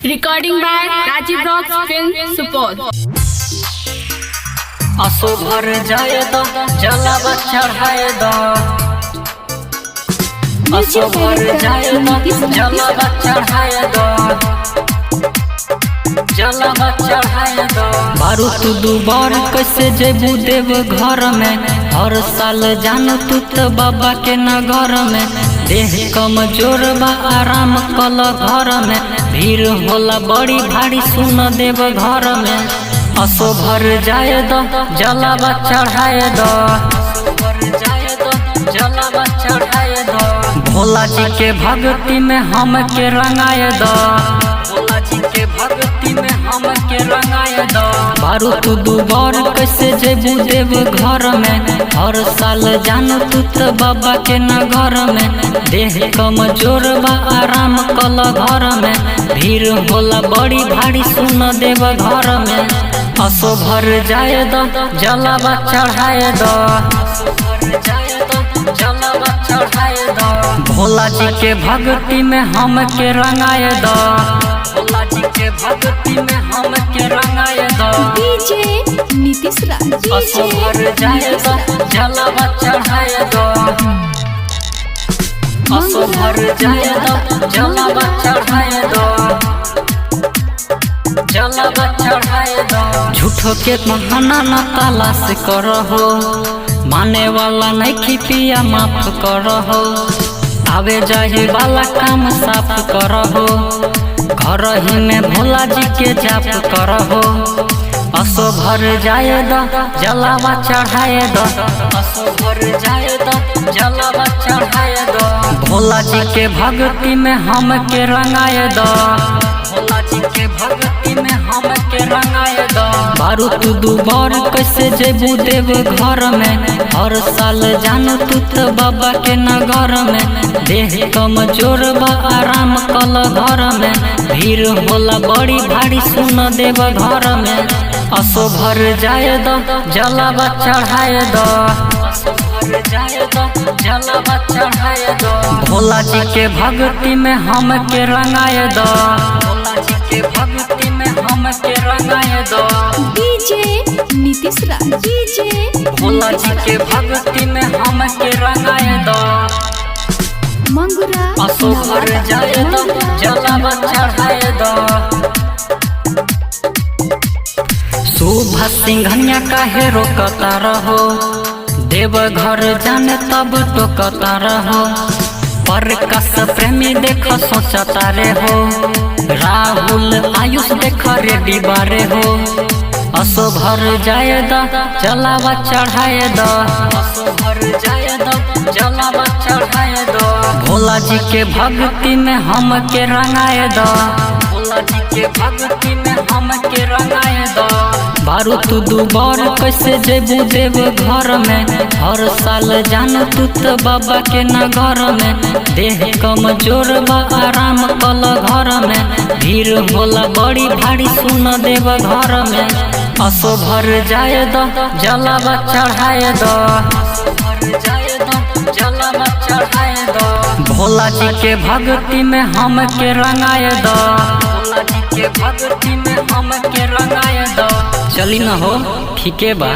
Recording by Rajiv Rocks Film Support. असो भर जाए दो जलावा चढ़ाए दो। असो भर जाए दो जलावा चढ़ाए दो। जलावा चढ़ाए दो। बारू तू दुबार कैसे जेबू देव घर में। हर साल जान तू तो बाबा के नगर में। देह कमजोर बा आराम कल घर में। भीड़ होला बड़ी भारी सुन देव घर में। असो भर जाए दो जलावा चढ़ाए दो। जलावा चढ़ाए दो। भोला जी के भक्ति में हम के रंगाए दो। भोला जी के भक्ति में हम के रंगाए दो। बारू तू दुबार कैसे जेबू देव घर में। हर साल जान तू तो बाबा के नगर में। देह कमजोर बा आराम कल घर में। भीड़ होला बड़ी भारी सुन देव घर में। असो भर जाए दो जलावा चढ़ाए दो। जलावा चढ़ाए दो। भोला जी के भक्ति में हम के रंगाए दो। भोला जी के भक्ति में हम के रंगाए दो। DJ नीतीश राज। असो भर जाए दो जलावा चढ़ाए दो। असो भर जाए दो जलावा चढ़ाए दो। जलावा चढ़ाए दो। झूठो के बहाना न तलाश करहो। माने वाला नहीं पिया माफ करहो। आवे जाए वाला काम साफ करहो। घर ही में भोला जी के जाप करहो। असो भर जाए दो जलावा चढ़ाए दो। असो भर जाए दो जलावा चढ़ाए दो। भोला जी के भक्ति में हम के रंगाए दो। भोला जी के भक्ति में हम के रंगाए दो। बारू तू दुबार कैसे जेबू देव घर में। हर साल जान तू तो बाबा के नगर में। देह कमजोर बा आराम कल घर में। भीड़ होला बड़ी भारी सुन देव घर में। असो भर जाए दो जलावा चढ़ाए दो। असो भर जाए दो जलावा चढ़ाए दो। भोला जी के भक्ति में हम के रंगाए दो। भोला जी के भक्ति में हम के रंगाए दो। DJ नीतीश राज। DJ भोला जी के भक्ति में हम के रंगाए दो। मंगुरा। असो भर जाए दो जलावा चढ़ाए दो। सुबह सिंघनिया काहे रोकता रहो। देव घर जाने तब टोकता रहो। पर कस प्रेमी देख सोचता रे हो। राहुल आयुष देख रेडी बारे हो। असो भर जाए दो जलावा चढ़ाए दो। असो भर जाए दो जलावा चढ़ाए दो। भोला जी के भक्ति में हम के रंगाए दो। भोला जी के भक्ति में हम के रंगाए दो। बारू तू दुबार कैसे जेबू देव घर में। हर साल जान तू तो बाबा के नगर में। देह कमजोर बा आराम कल घर में। भीड़ होला बड़ी भारी सुन देव घर में। असो भर जाए दो जलावा चढ़ाए दो। जलावा चढ़ाए दो। भोला जी के भक्ति में हम के रंगाए दो। भोला जी के भक्ति में हम के रंगाए दो। चली न हो ठीके बा।